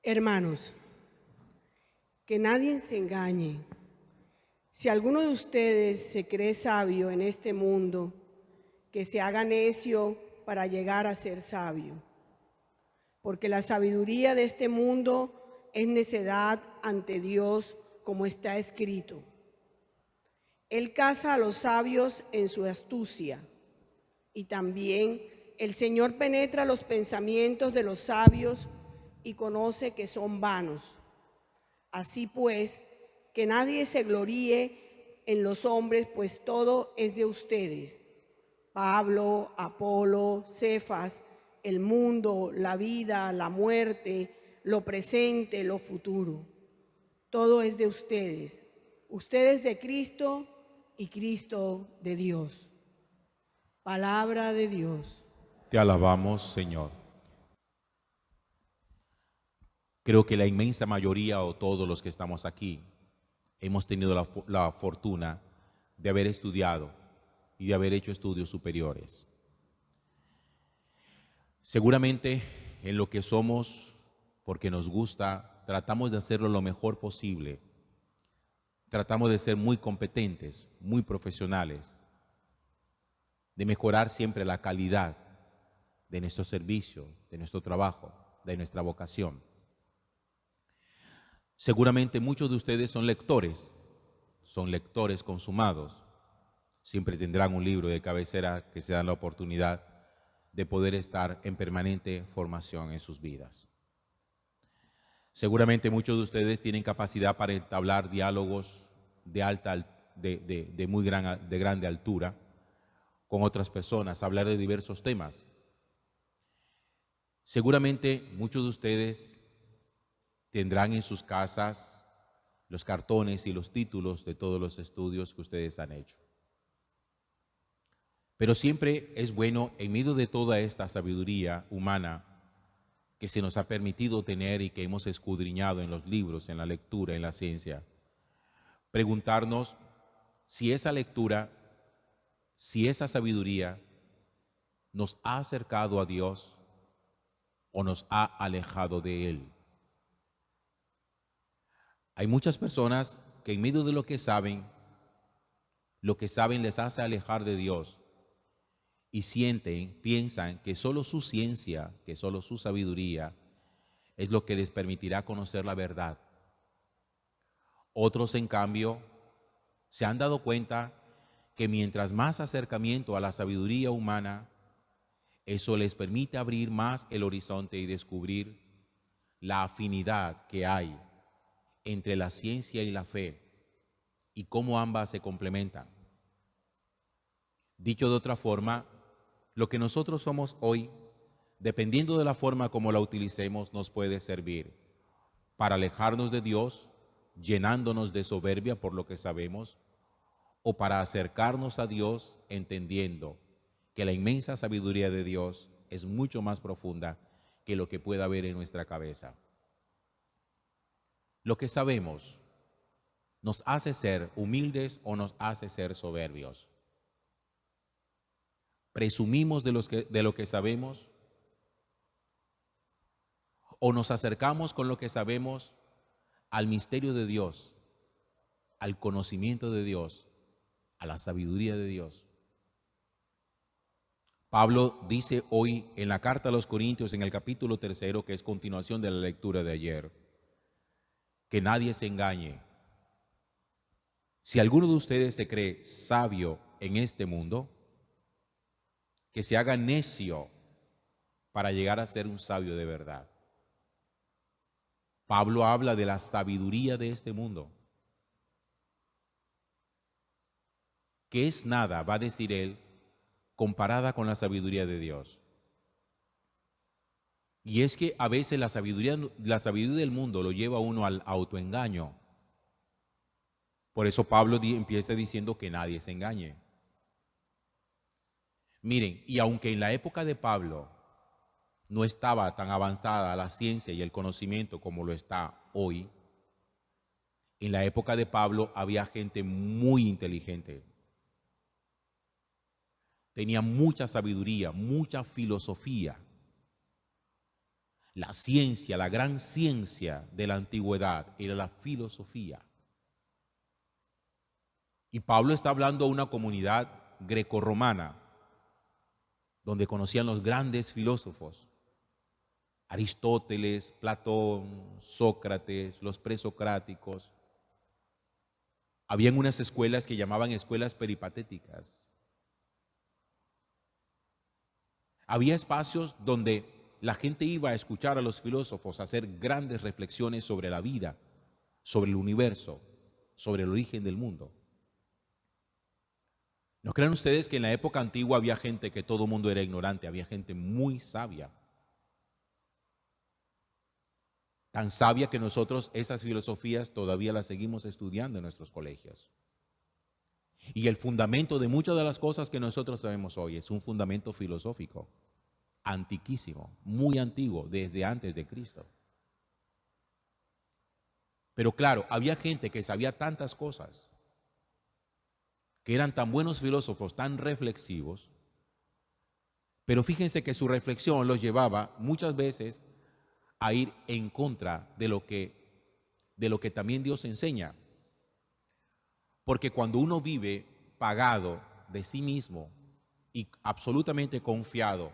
Hermanos, que nadie se engañe. Si alguno de ustedes se cree sabio en este mundo, que se haga necio para llegar a ser sabio. Porque la sabiduría de este mundo es necedad ante Dios, como está escrito. Él caza a los sabios en su astucia, y también el Señor penetra los pensamientos de los sabios y conoce que son vanos. Así pues, que nadie se gloríe en los hombres, pues todo es de ustedes. Pablo, Apolo, Cefas, el mundo, la vida, la muerte, lo presente, lo futuro. Todo es de ustedes. Ustedes de Cristo y Cristo de Dios. Palabra de Dios. Te alabamos, Señor. Creo que la inmensa mayoría o todos los que estamos aquí hemos tenido la fortuna de haber estudiado y de haber hecho estudios superiores. Seguramente en lo que somos, porque nos gusta, tratamos de hacerlo lo mejor posible. Tratamos de ser muy competentes, muy profesionales, de mejorar siempre la calidad de nuestro servicio, de nuestro trabajo, de nuestra vocación. Seguramente muchos de ustedes son lectores consumados. Siempre tendrán un libro de cabecera que se dan la oportunidad de poder estar en permanente formación en sus vidas. Seguramente muchos de ustedes tienen capacidad para entablar diálogos de grande altura con otras personas, hablar de diversos temas. Seguramente muchos de ustedes tendrán en sus casas los cartones y los títulos de todos los estudios que ustedes han hecho. Pero siempre es bueno, en medio de toda esta sabiduría humana que se nos ha permitido tener y que hemos escudriñado en los libros, en la lectura, en la ciencia, preguntarnos si esa lectura, si esa sabiduría nos ha acercado a Dios o nos ha alejado de Él. Hay muchas personas que en medio de lo que saben les hace alejar de Dios y piensan que solo su ciencia, que solo su sabiduría es lo que les permitirá conocer la verdad. Otros, en cambio, se han dado cuenta que mientras más acercamiento a la sabiduría humana, eso les permite abrir más el horizonte y descubrir la afinidad que hay entre la ciencia y la fe y cómo ambas se complementan. Dicho de otra forma, lo que nosotros somos hoy, dependiendo de la forma como la utilicemos, nos puede servir para alejarnos de Dios, llenándonos de soberbia por lo que sabemos, o para acercarnos a Dios entendiendo que la inmensa sabiduría de Dios es mucho más profunda que lo que pueda haber en nuestra cabeza. Lo que sabemos nos hace ser humildes o nos hace ser soberbios. Presumimos de lo que sabemos o nos acercamos con lo que sabemos al misterio de Dios, al conocimiento de Dios, a la sabiduría de Dios. Pablo dice hoy en la carta a los Corintios, en el capítulo 3, que es continuación de la lectura de ayer, que nadie se engañe. Si alguno de ustedes se cree sabio en este mundo, que se haga necio para llegar a ser un sabio de verdad. Pablo habla de la sabiduría de este mundo, que es nada, va a decir él, comparada con la sabiduría de Dios. Y es que a veces la sabiduría del mundo lo lleva a uno al autoengaño. Por eso Pablo empieza diciendo que nadie se engañe. Miren, y aunque en la época de Pablo no estaba tan avanzada la ciencia y el conocimiento como lo está hoy, en la época de Pablo había gente muy inteligente. Tenía mucha sabiduría, mucha filosofía. La ciencia, la gran ciencia de la antigüedad era la filosofía. Y Pablo está hablando a una comunidad grecorromana, donde conocían los grandes filósofos, Aristóteles, Platón, Sócrates, los presocráticos. Habían unas escuelas que llamaban escuelas peripatéticas. Había espacios donde la gente iba a escuchar a los filósofos hacer grandes reflexiones sobre la vida, sobre el universo, sobre el origen del mundo. ¿No creen ustedes que en la época antigua había gente que todo el mundo era ignorante? Había gente muy sabia. Tan sabia que nosotros esas filosofías todavía las seguimos estudiando en nuestros colegios. Y el fundamento de muchas de las cosas que nosotros sabemos hoy es un fundamento filosófico, antiquísimo, muy antiguo, desde antes de Cristo. Pero claro, había gente que sabía tantas cosas, que eran tan buenos filósofos, tan reflexivos, pero fíjense que su reflexión los llevaba muchas veces a ir en contra de lo que también Dios enseña. Porque cuando uno vive pagado de sí mismo y absolutamente confiado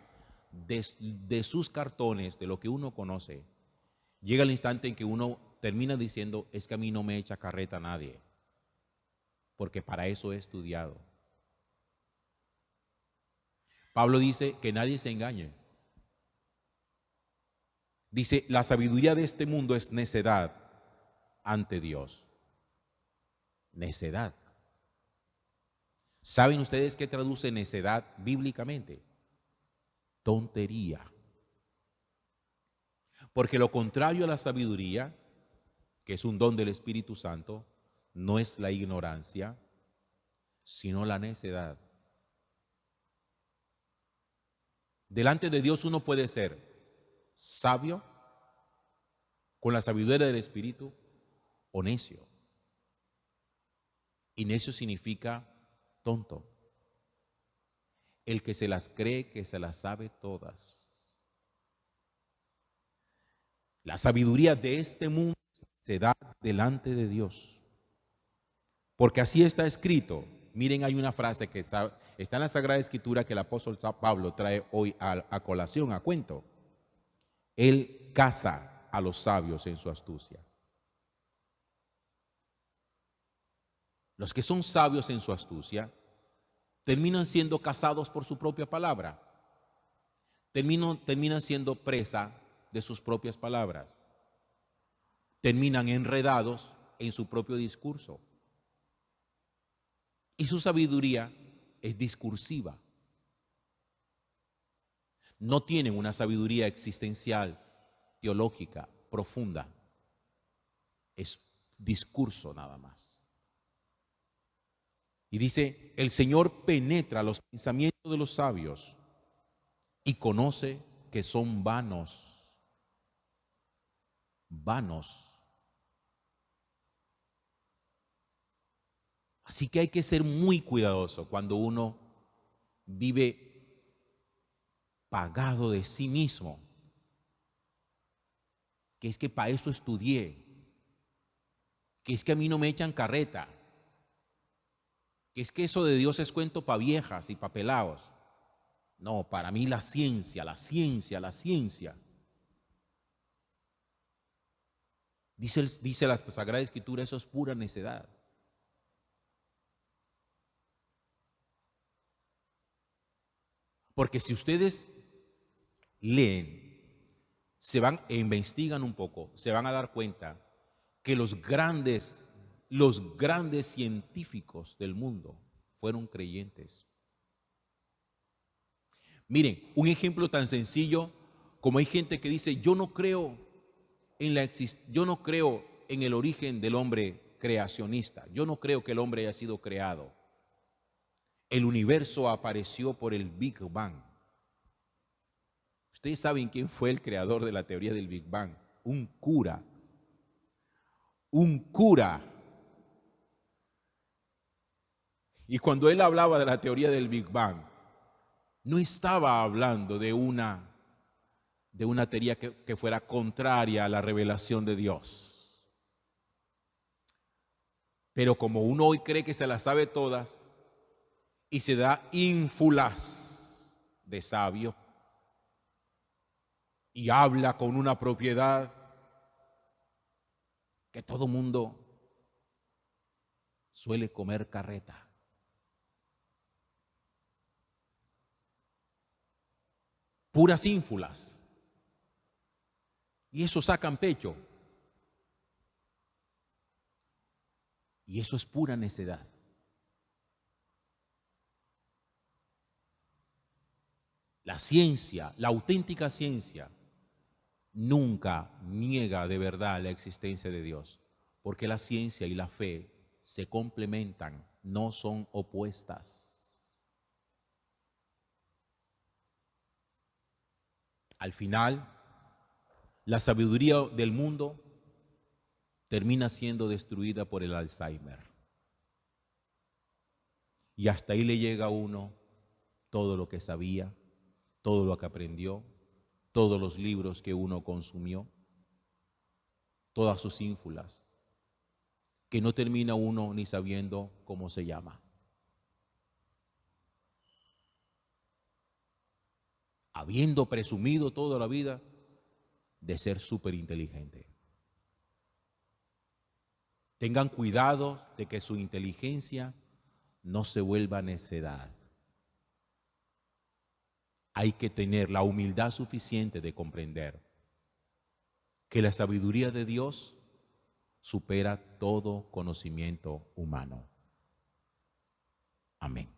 de sus cartones, de lo que uno conoce, llega el instante en que uno termina diciendo, es que a mí no me echa carreta a nadie, porque para eso he estudiado. Pablo dice que nadie se engañe. Dice, la sabiduría de este mundo es necedad ante Dios. Necedad. ¿Saben ustedes qué traduce necedad bíblicamente? Tontería. Porque lo contrario a la sabiduría, que es un don del Espíritu Santo, no es la ignorancia, sino la necedad. Delante de Dios uno puede ser sabio, con la sabiduría del Espíritu, o necio. Y necio significa tonto. El que se las cree que se las sabe todas. La sabiduría de este mundo se da delante de Dios. Porque así está escrito. Miren, hay una frase que está en la Sagrada Escritura que el apóstol Pablo trae hoy a colación, a cuento. Él caza a los sabios en su astucia. Los que son sabios en su astucia terminan siendo cazados por su propia palabra. Terminan siendo presa de sus propias palabras. Terminan enredados en su propio discurso. Y su sabiduría es discursiva. No tienen una sabiduría existencial, teológica, profunda. Es discurso nada más. Y dice, el Señor penetra los pensamientos de los sabios y conoce que son vanos. Vanos. Así que hay que ser muy cuidadoso cuando uno vive pagado de sí mismo. Que es que para eso estudié. Que es que a mí no me echan carreta. Que es que eso de Dios es cuento para viejas y para pelados. No, para mí la ciencia, la ciencia, la ciencia. Dice la Sagrada Escritura, eso es pura necedad. Porque si ustedes leen, se van e investigan un poco, se van a dar cuenta que los grandes científicos del mundo fueron creyentes. Miren, un ejemplo tan sencillo como hay gente que dice, yo no creo en el origen del hombre creacionista, yo no creo que el hombre haya sido creado. El universo apareció por el Big Bang. Ustedes saben quién fue el creador de la teoría del Big Bang. Un cura. Un cura. Y cuando él hablaba de la teoría del Big Bang, no estaba hablando de una de una teoría que fuera contraria a la revelación de Dios. Pero como uno hoy cree que se las sabe todas y se da ínfulas de sabio y habla con una propiedad que todo mundo suele comer carreta. Puras ínfulas. Y eso sacan pecho. Y eso es pura necedad. La ciencia, la auténtica ciencia, nunca niega de verdad la existencia de Dios, porque la ciencia y la fe se complementan, no son opuestas. Al final, la sabiduría del mundo termina siendo destruida por el Alzheimer. Y hasta ahí le llega a uno todo lo que sabía, todo lo que aprendió, todos los libros que uno consumió, todas sus ínfulas, que no termina uno ni sabiendo cómo se llama. Habiendo presumido toda la vida de ser súper inteligente. Tengan cuidado de que su inteligencia no se vuelva necedad. Hay que tener la humildad suficiente de comprender que la sabiduría de Dios supera todo conocimiento humano. Amén.